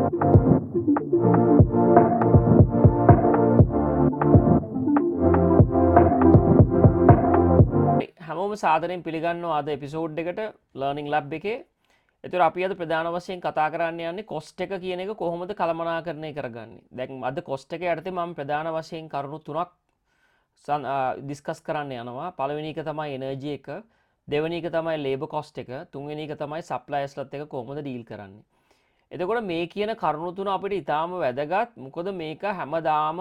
හැමෝම සාදරයෙන් පිළිගන්නවා අද එපිසෝඩ් එකට ලර්නිං ලැබ් එකේ. එතකොට අපි අද ප්‍රධාන වශයෙන් කතා කරන්න යන්නේ කොස්ට් එක කියන එක කොහොමද කළමනාකරණය කරගන්නේ. දැන් අද කොස්ට් එක යටතේ මම ප්‍රධාන වශයෙන් කරුණු තුනක් ඩිස්කස් කරන්න යනවා. පළවෙනි එක තමයි එනර්ජි එක, දෙවෙනි එක තමයි ලේබර් කොස්ට් එක, තුන්වෙනි එක තමයි සප්ලයර්ස්ලත් එක කොහොමද ඩීල් කරන්නේ. එතකොට මේ කියන කරුණු තුන අපිට ඉතාම වැදගත්. මොකද මේක හැමදාම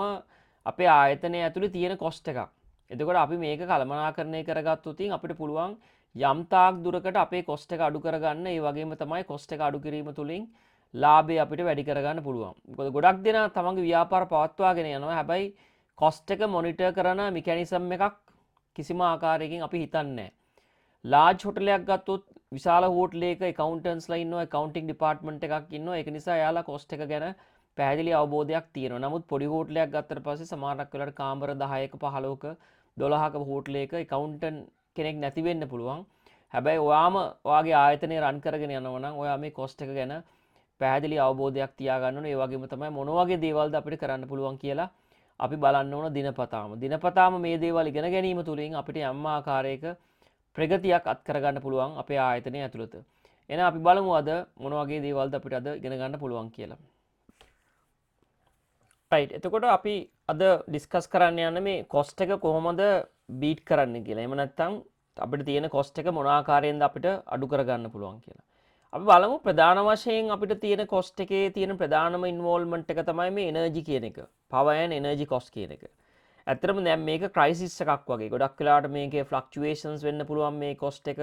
අපේ ආයතනය ඇතුලේ තියෙන කොස්ට් එකක්. එතකොට අපි මේක කළමනාකරණය කරගත්තොත් අපිට පුළුවන් යම් තාක් දුරකට අපේ කොස්ට් එක අඩු කරගන්න. ඒ වගේම තමයි කොස්ට් එක අඩු කිරීම තුළින් ලාභය අපිට වැඩි කරගන්න පුළුවන්. මොකද ගොඩක් දෙනා තමන්ගේ ව්‍යාපාර පවත්වාගෙන යනවා. හැබැයි කොස්ට් එක මොනිටර් කරන මෙකැනිසම් එකක් කිසිම ආකාරයකින් අපි හිතන්නේ නැහැ. ලාජ් හොටලයක් ගත්තොත් විශාල හෝටලයක accountants-ලා ඉන්නවා, accounting department එකක් ඉන්නවා. ඒක නිසා එයාලා cost එක ගැන පැහැදිලි අවබෝධයක් තියෙනවා. නමුත් පොඩි හෝටලයක් ගත්තට පස්සේ සමහරක් වෙලාවට කාමර 10ක 15ක 12ක හෝටලයක accountant කෙනෙක් නැති වෙන්න පුළුවන්. හැබැයි ඔයාම ඔයාගේ ආයතනය රන් කරගෙන යනවා නම් ඔයා මේ cost එක ගැන පැහැදිලි අවබෝධයක් තියාගන්න ඕනේ. ඒ වගේම තමයි මොන වගේ දේවල්ද අපිට කරන්න පුළුවන් කියලා අපි බලන්න ඕන දිනපතාම. දිනපතාම මේ දේවල් ඉගෙන ගැනීම තුළින් අපිට යම් ආකාරයක ප්‍රගතියක් අත් කරගන්න පුළුවන් අපේ ආයතනය ඇතුළත. එහෙනම් අපි බලමු අද මොන වගේ දේවල්ද අපිට අද ඉගෙන ගන්න පුළුවන් කියලා. right. එතකොට අපි අද ඩිස්කස් කරන්න යන්නේ මේ කොස්ට් එක කොහොමද බීට් කරන්න කියලා. එහෙම නැත්නම් අපිට තියෙන කොස්ට් එක මොන ආකාරයෙන්ද අපිට අඩු කරගන්න පුළුවන් කියලා. අපි බලමු ප්‍රධාන වශයෙන් අපිට තියෙන කොස්ට් එකේ තියෙන ප්‍රධානම ඉන්වෝල්ව්මන්ට් එක තමයි මේ එනර්ජි කියන එක. power and energy cost කියන එක. ඇත්තටම දැන් මේක ක්‍රයිසිස් එකක් වගේ. ගොඩක් වෙලාවට මේකේ ෆ්ලක්චුවේෂන්ස් වෙන්න පුළුවන්. මේ කොස්ට් එක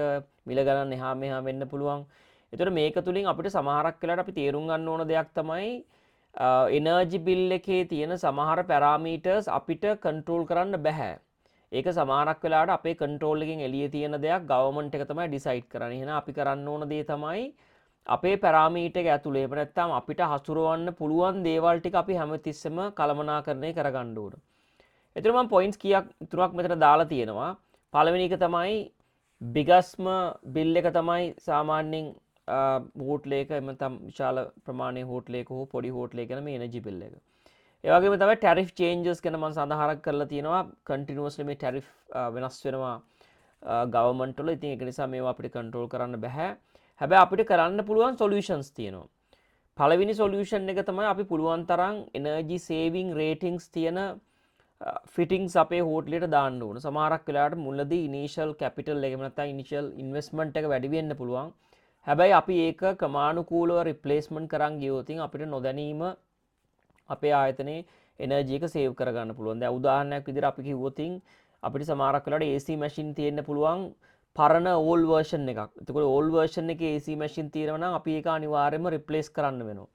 මිල ගණන් එහා මෙහා වෙන්න පුළුවන්. ඒතර මේක තුලින් අපිට සමහරක් වෙලාවට අපි තේරුම් ගන්න ඕන දෙයක් තමයි එනර්ජි බිල් එකේ තියෙන සමහර පැරාමීටර්ස් අපිට කන්ට්‍රෝල් කරන්න බෑ. ඒක සමහරක් වෙලාවට අපේ කන්ට්‍රෝල් එකෙන් එළියේ තියෙන දෙයක් ගවර්න්මන්ට් එක තමයි ඩිසයිඩ් කරන්නේ. එහෙනම් අපි කරන්න ඕන දේ තමයි අපේ පැරාමීටර් එක ඇතුලේ එහෙම නැත්නම් අපිට හසුරවන්න පුළුවන් දේවල් ටික අපි හැමතිස්සෙම කළමනාකරණය කරගන්න ඕන. එතන මම පොයින්ට්ස් කීයක් තුනක් මෙතන දාලා තියෙනවා. පළවෙනි එක තමයි බිගස්ම බිල් එක තමයි සාමාන්‍යයෙන් හෝටලයක එහෙම නැත්නම් විශාල ප්‍රමාණයේ හෝටලයක හෝ පොඩි හෝටලයක යන මේ එනර්ජි බිල් එක. ඒ වගේම තමයි ටැරිෆ් චේන්ජස් ගැන මම සඳහන් කරලා තියෙනවා. කන්ටිනියුස්ලි මේ ටැරිෆ් වෙනස් වෙනවා ගවර්න්මන්ට් වල. ඉතින් ඒක නිසා මේවා අපිට කන්ට්‍රෝල් කරන්න බෑ. හැබැයි අපිට කරන්න පුළුවන් සොලියුෂන්ස් තියෙනවා. පළවෙනි සොලියුෂන් එක තමයි අපි පුළුවන් තරම් එනර්ජි සේවිං රේටින්ග්ස් තියෙන ෆිටිංස් අපේ හෝටලයට දාන්න ඕන. සමහරක් වෙලාවට මුලදී ඉනිෂියල් කැපිටල් එක නැත්නම් ඉනිෂියල් ඉන්වෙස්ට්මන්ට් එක වැඩි වෙන්න පුළුවන්. හැබැයි අපි ඒක ක්‍රමානුකූලව රිප්ලේස්මන්ට් කරන් ගියොත් අපිට නොදැනීම අපේ ආයතනයේ එනර්ජි එක සේව් කරගන්න පුළුවන්. දැන් උදාහරණයක් විදිහට අපි කිව්වොත් අපිට සමහරක් වෙලාවට AC මැෂින් තියෙන්න පුළුවන් පරණ ඕල් වර්ෂන් එකක්. එතකොට ඕල් වර්ෂන් එකේ AC මැෂින් තියෙනවා නම් අපි ඒක අනිවාර්යයෙන්ම රිප්ලේස් කරන්න වෙනවා.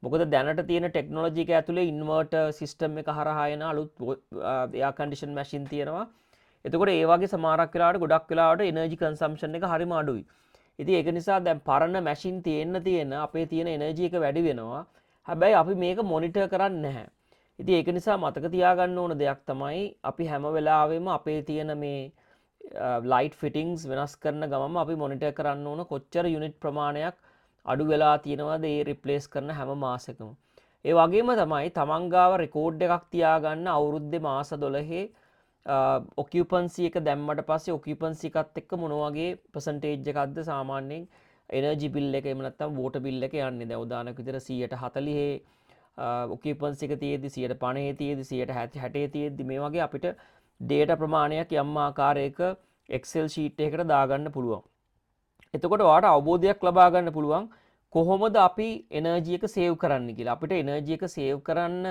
මොකද දැනට තියෙන ටෙක්නොලොජි එක ඇතුලේ ඉන්වර්ටර් සිස්ටම් එක හරහා එන අලුත් එයාර් කන්ඩිෂන් මැෂින් තියෙනවා. එතකොට ඒ වගේ සමහරක් වෙලාවට ගොඩක් වෙලාවට එනර්ජි කන්සම්ප්ෂන් එක හරිම අඩුයි. ඉතින් ඒක නිසා දැන් පරණ මැෂින් තියෙන අපේ තියෙන එනර්ජි එක වැඩි වෙනවා. හැබැයි අපි මේක මොනිටර් කරන්නේ නැහැ. ඉතින් ඒක නිසා මතක තියාගන්න ඕන දෙයක් තමයි අපි හැම වෙලාවෙම අපේ තියෙන මේ ලයිට් ෆිටිංස් වෙනස් කරන ගමම අපි මොනිටර් කරන්න ඕන කොච්චර යුනිට් ප්‍රමාණයක් අඩු වෙලා තියෙනවද ඒ රිප්ලේස් කරන හැම මාසෙකම. ඒ වගේම තමයි තමන් ගාව රෙකෝඩ් එකක් තියාගන්න අවුරුද්දේ මාස 12 ඔකියුපන්සි එක දැම්මට පස්සේ ඔකියුපන්සි එකත් එක්ක මොන වගේ පර්සන්ටේජ් එකක්ද සාමාන්‍යයෙන් එනර්ජි බිල් එක එහෙම නැත්නම් වෝටර් බිල් එක යන්නේ. දැන් උදාහරණයක් විදිහට 140 ඔකියුපන්සි එක තියෙද්දි 150 තියෙද්දි 160 තියෙද්දි මේ වගේ අපිට ඩේටා ප්‍රමාණයක් යම් ආකාරයක Excel sheet එකකට දාගන්න පුළුවන්. එතකොට ඔයාට අවබෝධයක් ලබා ගන්න පුළුවන් කොහොමද අපි එනර්ජි එක සේව් කරන්න කියලා. අපිට එනර්ජි එක සේව් කරන්න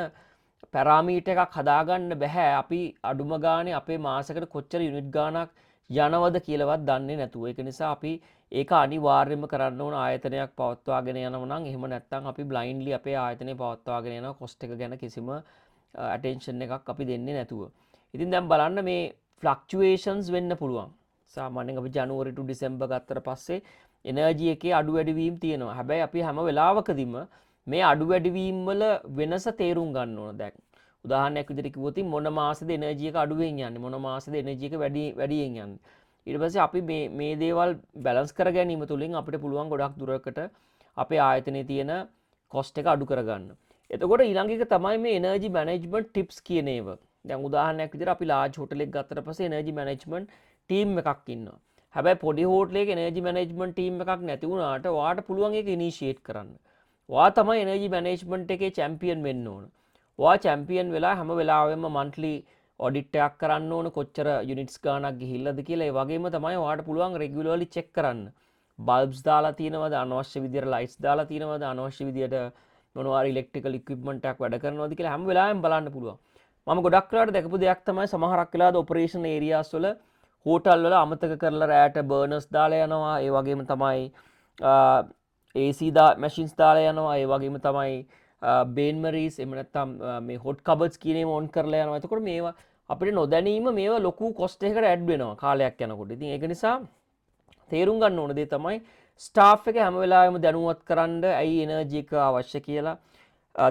පැරාමීටර් එකක් හදාගන්න බෑ. අපි අඩුම ගානේ අපේ මාසෙකට කොච්චර යුනිට් ගාණක් යනවද කියලාවත් දන්නේ නැතුව. ඒක නිසා අපි ඒක අනිවාර්යයෙන්ම කරන්න ඕන ආයතනයක් පවත්වාගෙන යනවා නම්. එහෙම නැත්නම් අපි බ්ලයින්ඩ්ලි අපේ ආයතනය පවත්වාගෙන යනවා කොස්ට් එක ගැන කිසිම ඇටෙන්ෂන් එකක් අපි දෙන්නේ නැතුව. ඉතින් දැන් බලන්න මේ ෆ්ලක්චුවේෂන්ස් වෙන්න පුළුවන්. සාමාන්‍යයෙන් අපි ජනවාරි ටු ඩිසෙම්බර් ගත්තට පස්සේ එනර්ජි එකේ අඩු වැඩිවීම් තියෙනවා. හැබැයි අපි හැම වෙලාවකදීම මේ අඩු වැඩිවීම් වල වෙනස තේරුම් ගන්න ඕන. දැන් උදාහරණයක් විදිහට කිව්වොත් මොන මාසෙද එනර්ජි එක අඩුවෙන් යන්නේ, මොන මාසෙද එනර්ජි එක වැඩියෙන් යන්නේ. ඊට පස්සේ අපි මේ දේවල් බැලන්ස් කර ගැනීම තුළින් අපිට පුළුවන් ගොඩක් දුරකට අපේ ආයතනයේ තියෙන කොස්ට් එක අඩු කරගන්න. එතකොට ඊළඟ එක තමයි මේ එනර්ජි මැනේජ්මන්ට් ටිප්ස් කියන ඒවා. දැන් උදාහරණයක් විදිහට අපි ලාර්ජ් හෝටලයක් ගත්තට පස්සේ එනර්ජි මැනේජ්මන්ට් ටීම් එකක් ඉන්නවා. හැබැයි පොඩි හෝටලයක එනර්ජි මැනේජ්මන්ට් ටීම් එකක් නැති වුණාට ඔයාට පුළුවන් ඒක ඉනිෂියේට් කරන්න. ඔයා තමයි එනර්ජි මැනේජ්මන්ට් එකේ චැම්පියන් වෙන්න ඕන. ඔයා චැම්පියන් වෙලා හැම වෙලාවෙම මන්ත්ලි ඔඩිට් එකක් කරන්න ඕන කොච්චර යුනිට්ස් ගාණක් ගිහිල්ලාද කියලා. ඒ වගේම තමයි ඔයාට පුළුවන් රෙගියුලර්ලි චෙක් කරන්න. බල්බ්ස් දාලා තියෙනවද, අනවශ්‍ය විදියට ලයිට්ස් දාලා තියෙනවද, අනවශ්‍ය විදියට මොනවා හරි ඉලෙක්ට්‍රිකල් ඉක්විප්මන්ට් එකක් වැඩ කරනවද කියලා හැම වෙලාවෙම බලන්න පුළුවන්. මම ගොඩක් වෙලාවට දැකපු දෙයක් තමයි සමහරක් වෙලාවට ඔපරේෂන් ඒරියාස් වල හෝටල් වල අමතක කරලා රෑට බර්නර්ස් දාලා යනවා. ඒ වගේම තමයි AC මැෂින්ස් දාලා යනවා. ඒ වගේම තමයි බේන්මරීස් එහෙම නැත්නම් මේ හොට් කබඩ්ස් කියන ඒවා ඔන් කරලා යනවා. එතකොට මේවා අපිට නොදැනීම මේවා ලොකු කොස්ට් එකකට ඇඩ් වෙනවා කාලයක් යනකොට. ඉතින් ඒක නිසා තේරුම් ගන්න ඕන දේ තමයි ස්ටාෆ් එක හැම වෙලාවෙම දැනුවත් කරන්න ඇයි එනර්ජි එක අවශ්‍ය කියලා.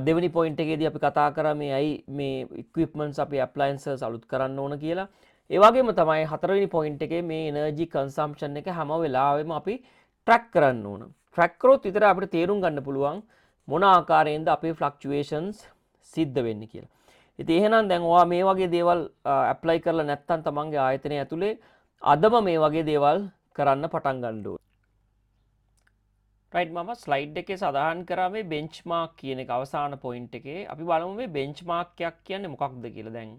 දෙවෙනි පොයින්ට් එකේදී අපි කතා කරා මේ ඇයි මේ ඉක්විප්මන්ට්ස් අපි ඇප්ලයන්සස් අලුත් කරන්න ඕන කියලා. ඒ වගේම තමයි හතරවෙනි පොයින්ට් එකේ මේ එනර්ජි කන්සම්ප්ෂන් එක හැම වෙලාවෙම අපි ට්‍රැක් කරන්න ඕන. ට්‍රැක් කරොත් විතර අපිට තේරුම් ගන්න පුළුවන් මොන ආකාරයෙන්ද අපේ ෆ්ලක්චුවේෂන්ස් සිද්ධ වෙන්නේ කියලා. ඉතින් එහෙනම් දැන් ඔයා මේ වගේ දේවල් ඇප්ලයි කරලා නැත්නම් තමන්ගේ ආයතනය ඇතුලේ අදම මේ වගේ දේවල් කරන්න පටන් ගන්න ඕනේ. රයිට් මම ස්ලයිඩ් එකේ සඳහන් කරා මේ බෙන්ච්මාර්ක් කියන එක අවසාන පොයින්ට් එකේ. අපි බලමු මේ බෙන්ච්මාර්ක් එකක් කියන්නේ මොකක්ද කියලා. දැන්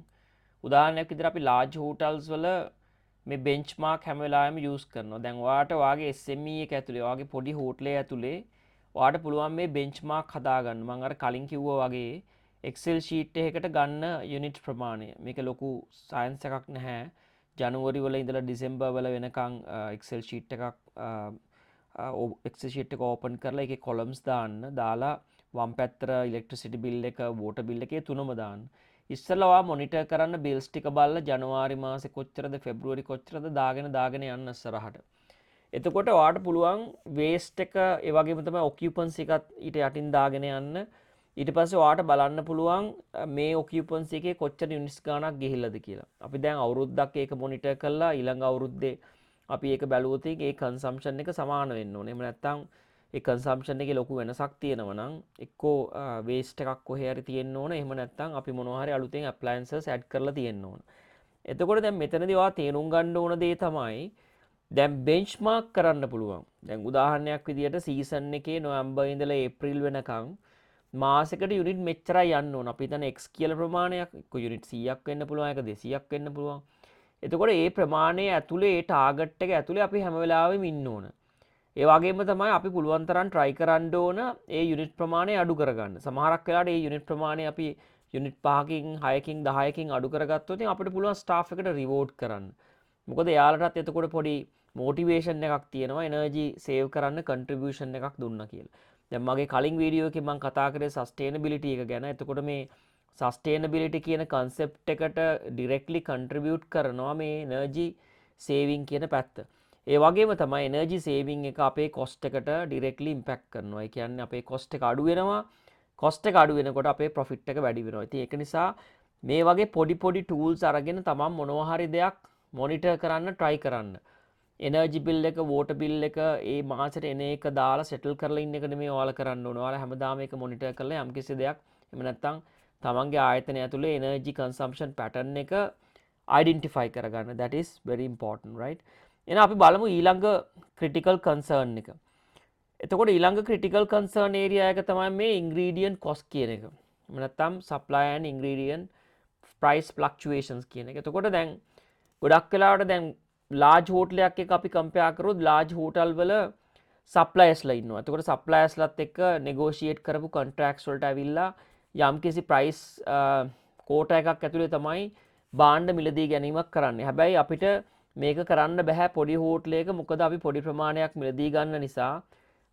උදාහරණයක් විදිහට අපි ලාර්ජ් හෝටල්ස් වල මේ බෙන්ච්මාර්ක් හැම වෙලාවෙම යූස් කරනවා. දැන් ඔයාට ඔයාගේ SME එක ඇතුලේ ඔයාගේ පොඩි හෝටලේ ඇතුලේ ඔයාට පුළුවන් මේ බෙන්ච්මාර්ක් හදාගන්න. මම අර කලින් කිව්වා වගේ Excel sheet එකකට ගන්න යුනිට් ප්‍රමාණය. මේක ලොකු සයන්ස් එකක් නැහැ. ජනවරි වල ඉඳලා ඩිසෙම්බර් වල වෙනකන් Excel sheet එකක් Excel sheet එක ඕපන් කරලා ඒකේ columns දාලා වම් පැත්තට electricity bill එක, water bill එක තුනම දාන්න. ඉස්සෙල්ලා ඔයා මොනිටර් කරන්න bills ටික බලලා ජනවාරි මාසේ කොච්චරද, පෙබ්‍රුවරි කොච්චරද දාගෙන යන්න ඉස්සරහට. එතකොට ඔයාට පුළුවන් waste එක ඒ වගේම තමයි occupancy එකත් ඊට යටින් දාගෙන යන්න. ඊට පස්සේ ඔයාට බලන්න පුළුවන් මේ occupancy එකේ කොච්චර units ගාණක් ගිහිල්ලාද කියලා. අපි දැන් අවුරුද්දක් ඒක මොනිටර් කරලා ඊළඟ අවුරුද්දේ අපි ඒක බැලුවොත් ඒ කන්සම්ප්ෂන් එක සමාන වෙන්න ඕනේ. එහෙම නැත්නම් ඒ කන්සම්ප්ෂන් එකේ ලොකු වෙනසක් තියෙනවා නම් එක්කෝ වේස්ට් එකක් කොහේ හරි තියෙන්න ඕන. එහෙම නැත්නම් අපි මොනවා හරි අලුතෙන් ඇප්ලයන්සස් ඇඩ් කරලා තියෙන්න ඕන. එතකොට දැන් මෙතනදී ඔයා තේරුම් ගන්න ඕන දේ තමයි දැන් බෙන්ච්මාර්ක් කරන්න පුළුවන්. දැන් උදාහරණයක් විදියට සීසන් එකේ නොවැම්බර් ඉඳලා ඒප්‍රිල් වෙනකන් මාසෙකට යුනිට් මෙච්චරයි යන්න ඕන. අපි හිතන X කියලා ප්‍රමාණයක් එක්ක යුනිට් 100ක් වෙන්න පුළුවන්, එක 200ක් වෙන්න පුළුවන්. එතකොට ඒ ප්‍රමාණය ඇතුලේ ඒ ටාගට් එක ඇතුලේ අපි හැම වෙලාවෙම ඉන්න ඕන. ඒ වගේම තමයි අපි පුළුවන් තරම් try කරන්න ඕන ඒ යුනිට් ප්‍රමාණය අඩු කරගන්න. සමහරක් වෙලාවට ඒ යුනිට් ප්‍රමාණය අපි යුනිට් 5කින් 6කින් 10කින් අඩු කරගත්තොත් අපිට පුළුවන් ස්ටාෆ් එකට රිවෝඩ් කරන්න. මොකද එයාලටත් එතකොට පොඩි මොටිවේෂන් එකක් තියෙනවා එනර්ජි සේව් කරන්න කන්ට්‍රිබියුෂන් එකක් දුන්නා කියලා. දැන් මගේ කලින් වීඩියෝ එකේ මම කතා කරේ සස්ටේනබිලිටි එක ගැන. එතකොට මේ සස්ටේනබිලිටි කියන කන්සෙප්ට් එකට ඩිරෙක්ට්ලි කන්ට්‍රිබියුට් කරනවා මේ එනර්ජි සේවිං කියන පැත්ත. ඒ වගේම තමයි එනර්ජි සේවිං එක අපේ කොස්ට් එකට ඩිරෙක්ට්ලි ඉම්පැක්ට් කරනවා. ඒ කියන්නේ අපේ කොස්ට් එක අඩු වෙනවා. කොස්ට් එක අඩු වෙනකොට අපේ ප්‍රොෆිට් එක වැඩි වෙනවා. ඉතින් ඒක නිසා මේ වගේ පොඩි ටූල්ස් අරගෙන තමන් මොනවා හරි දෙයක් මොනිටර් කරන්න try කරන්න. එනර්ජි බිල් එක, වෝටර් බිල් එක ඒ මාසෙට එන එක දාලා සෙටල් කරලා ඉන්න එක නෙමෙයි ඔයාලා කරන්න ඕන. ඔයාලා හැමදාම ඒක මොනිටර් කරලා යම්කිසි දෙයක් එහෙම නැත්නම් තමන්ගේ ආයතනය ඇතුලේ එනර්ජි කන්සම්ප්ෂන් පැටර්න් එක identify කරගන්න. that is very important, right? එහෙනම් අපි බලමු ඊළඟ critical concern එක. එතකොට ඊළඟ critical concern area එක තමයි මේ ingredient cost කියන එක. එහෙම නැත්නම් supply and ingredient price fluctuations කියන එක. එතකොට දැන් ගොඩක් වෙලාවට දැන් large හෝටලයක් එක අපි compare කරොත් large හෝටල් වල suppliersලා ඉන්නවා. එතකොට suppliersලාත් එක්ක negotiate කරපු contracts වලට ඇවිල්ලා යම්කිසි price quota එකක් ඇතුලේ තමයි භාණ්ඩ මිලදී ගැනීමක් කරන්නේ. හැබැයි අපිට මේක කරන්න බෑ පොඩි හෝටලයක. මොකද අපි පොඩි ප්‍රමාණයක් මිලදී ගන්න නිසා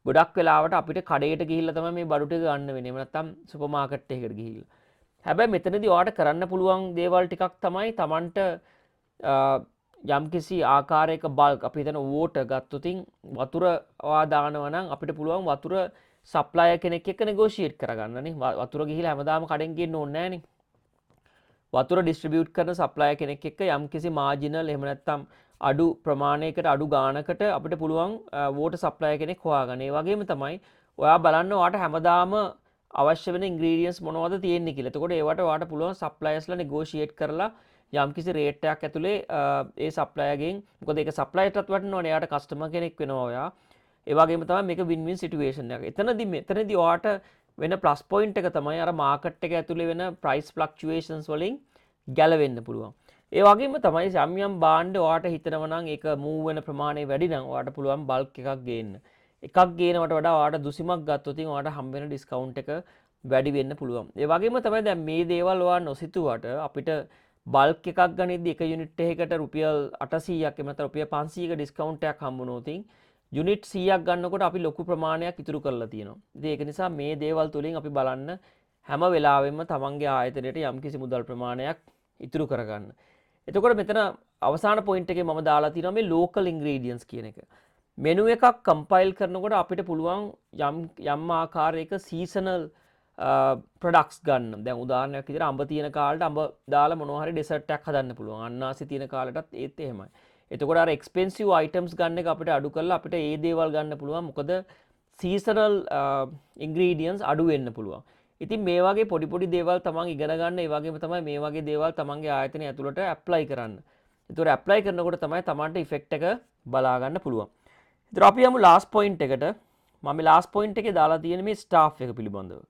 ගොඩක් වෙලාවට අපිට කඩේට ගිහිල්ලා තමයි මේ බඩු ටික ගන්න වෙන්නේ. එහෙම නැත්නම් සුපර් මාකට් එකකට ගිහිල්ලා. හැබැයි මෙතනදී ඔයාලට කරන්න පුළුවන් දේවල් ටිකක් තමයි Tamanට යම්කිසි ආකාරයක බල්ක් අපි හිතන වෝටර් ගත්තොතින් වතුර ඔයා දානවා නම් අපිට පුළුවන් වතුර සප්ලයර් කෙනෙක් එක්ක නෙගෝෂিয়েට් කරගන්න නේ. වතුර ගිහිල්ලා හැමදාම කඩෙන් ගේන්න ඕනේ නැහැ නේ. වතුර ඩිස්ට්‍රිබියුට් කරන සප්ලයර් කෙනෙක් එක්ක යම්කිසි මාජිනල් එහෙම නැත්නම් අඩු ප්‍රමාණයකට අඩු ගාණකට අපිට පුළුවන් වෝටර් සප්ලයර් කෙනෙක් හොයාගන්න. ඒ වගේම තමයි ඔයා බලන්න ඔයාට හැමදාම අවශ්‍ය වෙන ඉන්ග්‍රීඩියන්ට්ස් මොනවද තියෙන්නේ කියලා. එතකොට ඒවට ඔයාලට පුළුවන් සප්ලයර්ස්ලා නෙගෝෂিয়েට් කරලා යම්කිසි රේට් එකක් ඇතුලේ ඒ සප්ලයර්ගෙන් මොකද ඒක සප්ලයර්ටත් වටිනවනේ එයාට කස්ටමර් කෙනෙක් වෙනවා ඔයා. ඒ වගේම තමයි මේක වින් වින් සිටුේෂන් එකක්. එතනදී ඔයාට වෙන ප්ලස් පොයින්ට් එක තමයි අර මාකට් එක ඇතුලේ වෙන ප්‍රයිස් ෆ්ලක්චුවේෂන්ස් වලින් ගැලවෙන්න පුළුවන්. ඒ වගේම තමයි යම් යම් භාණ්ඩ ඔයාට හිතනවා නම් ඒක මූව් වෙන ප්‍රමාණය වැඩි නම් ඔයාට පුළුවන් බල්ක් එකක් ගේන්න. එකක් ගේනවට වඩා ඔයාට දුසිමක් ගත්තොත් ඔයාට හම්බ වෙන ඩිස්කවුන්ට් එක වැඩි වෙන්න පුළුවන්. ඒ වගේම තමයි දැන් මේ දේවල් ඔයා නොසිතුවට අපිට බල්ක් එකක් ගනිද්දි එක යුනිට් එකකට රුපියල් 800ක් එහෙම නැත්නම් රුපියල් 500ක ඩිස්කවුන්ට් එකක් හම්බුනොත් යුනිට් 100ක් ගන්නකොට අපි ලොකු ප්‍රමාණයක් ඉතුරු කරලා තියෙනවා. ඉතින් ඒක නිසා මේ දේවල් තුලින් අපි බලන්න හැම වෙලාවෙම තමන්ගේ ආයතනයට යම්කිසි මුදල් ප්‍රමාණයක් ඉතුරු කරගන්න. එතකොට මෙතන අවසාන පොයින්ට් එකේ මම දාලා තියෙනවා මේ ලෝකල් ඉන්ග්‍රීඩියන්ට්ස් කියන එක. මෙනු එකක් කම්පයිල් කරනකොට අපිට පුළුවන් යම් ආකාරයක සීසනල් ප්‍රොඩක්ට්ස් ගන්න. දැන් උදාහරණයක් විදිහට අඹ තියෙන කාලෙට අඹ දාලා මොනවා හරි ඩෙසර්ට් එකක් හදන්න පුළුවන්. අන්නාසි තියෙන කාලෙටත් ඒත් එහෙමයි. එතකොට අර එක්ස්පෙන්සිව් අයිටම්ස් ගන්න එක අපිට අඩු කරලා අපිට ඒ දේවල් ගන්න පුළුවන්. මොකද සීසනල් ඉන්ග්‍රීඩියන්ට්ස් අඩු වෙන්න පුළුවන්. ඉතින් මේ වගේ පොඩි පොඩි දේවල් තමන් ඉගෙන ගන්න. ඒ වගේම තමයි මේ වගේ දේවල් තමන්ගේ ආයතනය ඇතුළට ඇප්ලයි කරන්න. ඒතකොට ඇප්ලයි කරනකොට තමයි තමන්ට ඉෆෙක්ට් එක බලා ගන්න පුළුවන්. ඒතර අපි යමු ලාස්ට් පොයින්ට් එකට. මම ලාස්ට් පොයින්ට් එකේ දාලා තියෙන මේ ස්ටාෆ් එක පිළිබඳව.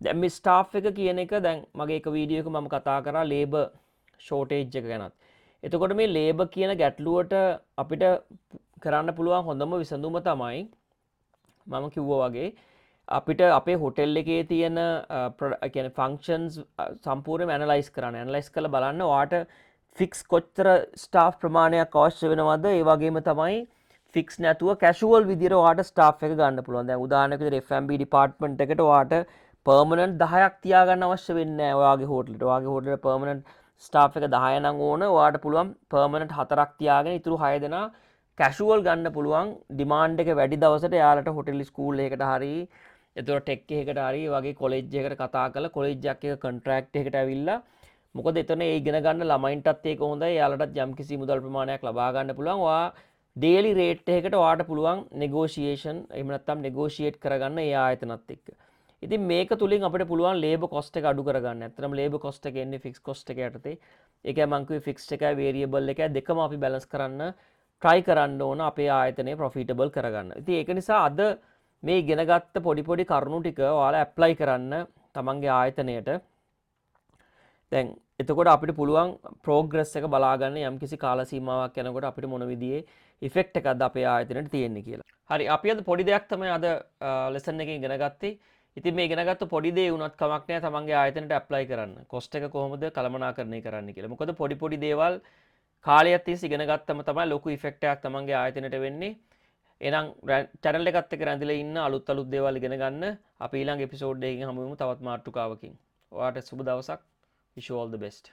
දැන් මේ ස්ටාෆ් එක කියන එක දැන් මගේ එක වීඩියෝ එක මම කතා කරා ලේබර් ෂෝටේජ් එක ගැනත්. එතකොට මේ ලේබර් කියන ගැටලුවට අපිට කරන්න පුළුවන් හොඳම විසඳුම තමයි මම කිව්වා වගේ අපිට අපේ හොටෙල් එකේ තියෙන කියන්නේ ෆන්ක්ෂන්ස් සම්පූර්ණයෙන්ම ඇනලයිස් කරන්න. ඇනලයිස් කරලා බලන්න ඔයාට ෆික්ස් කොච්චර ස්ටාෆ් ප්‍රමාණයක් අවශ්‍ය වෙනවද? ඒ වගේම තමයි ෆික්ස් නැතුව කැෂුවල් විදිහට ඔයාට ස්ටාෆ් එක ගන්න පුළුවන්. දැන් උදාහරණයක් විදිහට F&B ඩිපාර්ට්මන්ට් එකට ඔයාට පර්මනන්ට් 10ක් තියාගන්න අවශ්‍ය වෙන්නේ නැහැ ඔයාගේ හෝටලෙට. ඔයාගේ හෝටලෙට පර්මනන්ට් ස්ටාෆ් එක 10 නම් ඕන. ඔයාට පුළුවන් පර්මනන්ට් 4ක් තියාගෙන ඉතුරු 6 දෙනා කැෂුවල් ගන්න පුළුවන්. ඩිමාන්ඩ් එක වැඩි දවසට එයාලට හොටෙල් ස්කූල් එකකට හරි එතකොට ටෙක් එකකට හරි වගේ කොලෙජ් එකකට කතා කරලා කොලෙජ් එකක් එක කොන්ට්‍රැක්ට් එකකට ඇවිල්ලා මොකද එතන ඒ ඉගෙන ගන්න ළමයින්ටත් ඒක හොඳයි. එයාලටත් යම්කිසි මුදල් ප්‍රමාණයක් ලබා ගන්න පුළුවන්. ඔයා ඩේලි රේට් එකකට ඔයාට පුළුවන් නෙගෝෂියේෂන් එහෙම නැත්නම් නෙගෝෂියේට් කරගන්න ඒ ආයතනත් එක්ක. ඉතින් මේක තුලින් අපිට පුළුවන් ලේබර් කොස්ට් එක අඩු කරගන්න. ඇත්තටම ලේබර් කොස්ට් එක එන්නේ ෆික්ස් කොස්ට් එක යටතේ. ඒකයි මම කිව්වේ ෆික්ස්ඩ් එකයි වේරියබල් එකයි දෙකම අපි බැලන්ස් කරන්න try කරන්න ඕන අපේ ආයතනය ප්‍රොෆිටබල් කරගන්න. ඉතින් ඒක නිසා අද මේ ඉගෙනගත්ත පොඩි පොඩි කරුණු ටික ඔයාලා ඇප්ලයි කරන්න තමන්ගේ ආයතනයට. දැන් එතකොට අපිට පුළුවන් ප්‍රෝග්‍රස් එක බලා ගන්න යම්කිසි කාල සීමාවක් යනකොට අපිට මොන විදිහේ ඉෆෙක්ට් එකක්ද අපේ ආයතනයට තියෙන්නේ කියලා. හරි අපි අද පොඩි දෙයක් තමයි අද ලෙසන් එකේ ඉගෙන ගත්තේ. ඉතින් මේ ඉගෙනගත්ත පොඩි දේ වුණත් කමක් නැහැ තමන්ගේ ආයතනයට ඇප්ලයි කරන්න. කොස්ට් එක කොහොමද කළමනාකරණය කරන්න කියලා. මොකද පොඩි පොඩි දේවල් කාලයක් තිස්සේ ඉගෙන ගත්තම තමයි ලොකු ඉෆෙක්ට් එකක් තමන්ගේ ආයතනයට වෙන්නේ. එහෙනම් channel එකත් එක්ක රැඳිලා ඉන්න අලුත් දේවල් ඉගෙන ගන්න. අපි ඊළඟ එපිසෝඩ් එකකින් හමු වෙමු තවත් මාතෘකාවකින්. ඔයාලට සුබ දවසක්. Wish you all the best.